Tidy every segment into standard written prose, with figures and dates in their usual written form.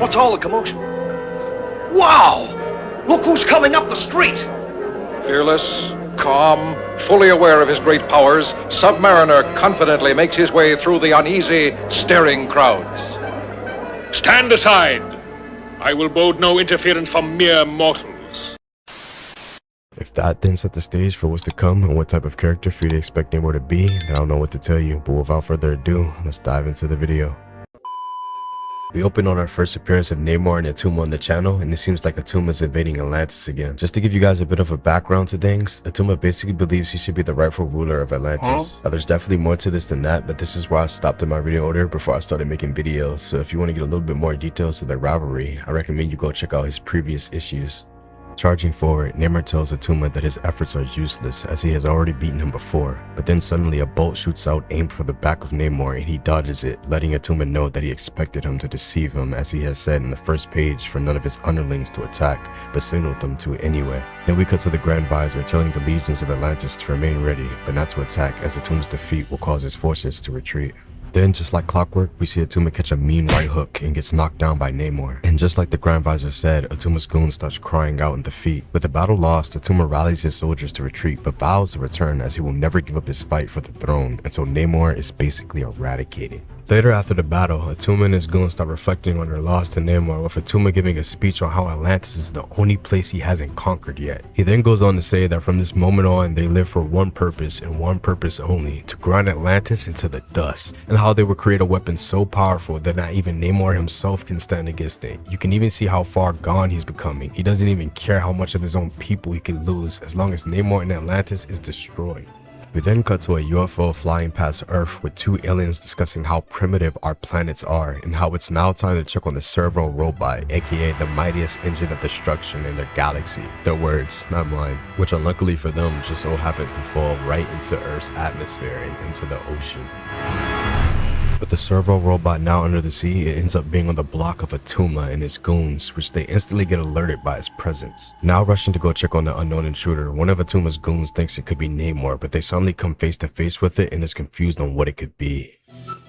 What's all the commotion? Wow! Look who's coming up the street! Fearless, calm, fully aware of his great powers, Submariner confidently makes his way through the uneasy, staring crowds. Stand aside! I will bode no interference from mere mortals. If that then set the stage for what's to come and what type of character for you to expect Namor to be, then I don't know what to tell you, but without further ado, let's dive into the video. We open on our first appearance of Namor and Attuma on the channel, and it seems like Attuma is invading Atlantis again. Just to give you guys a bit of a background to things, Attuma basically believes he should be the rightful ruler of Atlantis. Now, there's definitely more to this than that, but this is where I stopped in my video order before I started making videos, so if you want to get a little bit more details to the rivalry, I recommend you go check out his previous issues. Charging forward, Namor tells Attuma that his efforts are useless as he has already beaten him before, but then suddenly a bolt shoots out aimed for the back of Namor and he dodges it, letting Attuma know that he expected him to deceive him, as he has said in the first page, for none of his underlings to attack, but signaled them to anyway. Then we cut to the Grand Visor telling the legions of Atlantis to remain ready, but not to attack, as Attuma's defeat will cause his forces to retreat. Then, just like clockwork, we see Attuma catch a mean right hook and gets knocked down by Namor. And just like the Grand Visor said, Attuma's goon starts crying out in defeat. With the battle lost, Attuma rallies his soldiers to retreat, but vows to return as he will never give up his fight for the throne until Namor is basically eradicated. Later after the battle, Attuma and his goons start reflecting on their loss to Namor, with Attuma giving a speech on how Atlantis is the only place he hasn't conquered yet. He then goes on to say that from this moment on, they live for one purpose and one purpose only, to grind Atlantis into the dust, and how they would create a weapon so powerful that not even Namor himself can stand against it. You can even see how far gone he's becoming. He doesn't even care how much of his own people he could lose as long as Namor and Atlantis is destroyed. We then cut to a UFO flying past Earth with two aliens discussing how primitive our planets are and how it's now time to check on the servo robot, aka the mightiest engine of destruction in their galaxy. Their words, not mine, which unluckily for them just so happened to fall right into Earth's atmosphere and into the ocean. With the servo robot now under the sea, it ends up being on the block of Attuma and his goons, which they instantly get alerted by his presence. Now rushing to go check on the unknown intruder, one of Attuma's goons thinks it could be Namor, but they suddenly come face to face with it and is confused on what it could be.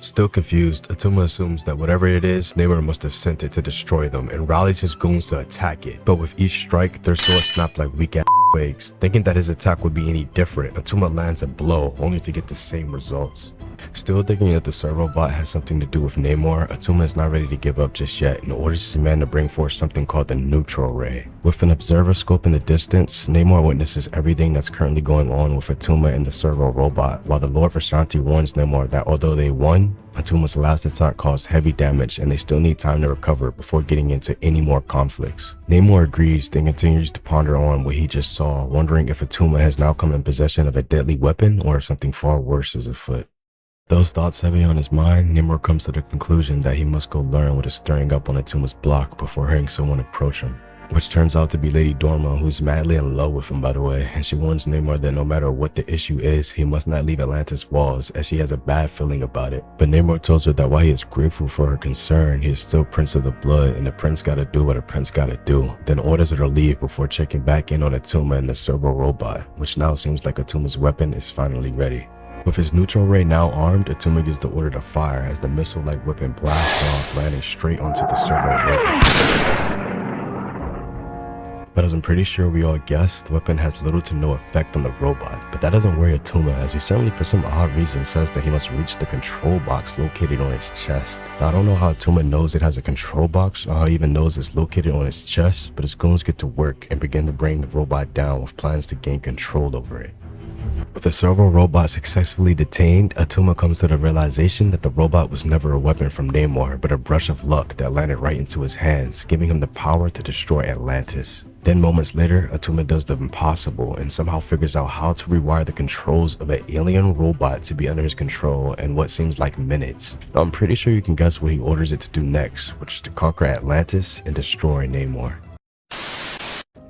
Still confused, Attuma assumes that whatever it is, Namor must have sent it to destroy them and rallies his goons to attack it. But with each strike, their swords snap like weak-ass twigs. Thinking that his attack would be any different, Attuma lands a blow, only to get the same results. Still thinking that the servo bot has something to do with Namor, Attuma is not ready to give up just yet and orders his man to bring forth something called the neutral ray. With an observer scope in the distance, Namor witnesses everything that's currently going on with Attuma and the servo robot, while the Lord Vishanti warns Namor that although they won, Attuma's last attack caused heavy damage and they still need time to recover before getting into any more conflicts. Namor agrees, then continues to ponder on what he just saw, wondering if Attuma has now come in possession of a deadly weapon or if something far worse is afoot. Those thoughts heavy on his mind, Namor comes to the conclusion that he must go learn what is stirring up on Attuma's block before hearing someone approach him, which turns out to be Lady Dorma, who's madly in love with him by the way, and she warns Namor that no matter what the issue is, he must not leave Atlantis' walls as she has a bad feeling about it. But Namor tells her that while he is grateful for her concern, he is still Prince of the Blood and the prince gotta do what a prince gotta do, then orders her to leave before checking back in on Attuma and the servo robot, which now seems like Attuma's weapon is finally ready. With his neutral ray now armed, Attuma gives the order to fire as the missile-like weapon blasts off, landing straight onto the servo robot. But as I'm pretty sure we all guessed, the weapon has little to no effect on the robot, but that doesn't worry Attuma, as he suddenly for some odd reason says that he must reach the control box located on its chest. Now I don't know how Attuma knows it has a control box or how he even knows it's located on its chest, but his goons get to work and begin to bring the robot down with plans to gain control over it. With the servo robot successfully detained, Attuma comes to the realization that the robot was never a weapon from Namor, but a brush of luck that landed right into his hands, giving him the power to destroy Atlantis. Then moments later, Attuma does the impossible and somehow figures out how to rewire the controls of an alien robot to be under his control in what seems like minutes. Now I'm pretty sure you can guess what he orders it to do next, which is to conquer Atlantis and destroy Namor.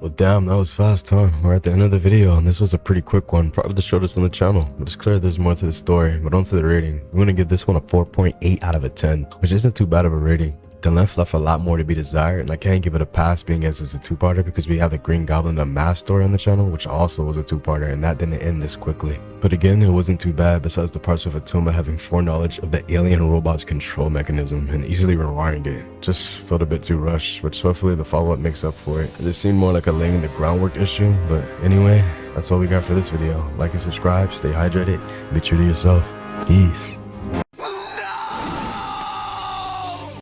Well damn, that was fast, huh? We're at the end of the video and this was a pretty quick one, probably the shortest on the channel, but it's clear there's more to the story. But on to the rating. I'm gonna give this one a 4.8 out of a 10, which isn't too bad of a rating. The length left a lot more to be desired, and I can't give it a pass being as it's a two-parter because we have the Green Goblin Unmasked story on the channel, which also was a two-parter, and that didn't end this quickly. But again, it wasn't too bad besides the parts with Atuma having foreknowledge of the alien robot's control mechanism and easily rewiring it. Just felt a bit too rushed, which hopefully the follow-up makes up for it, as it seemed more like a laying the groundwork issue. But anyway, that's all we got for this video. Like and subscribe, stay hydrated, be true to yourself. Peace.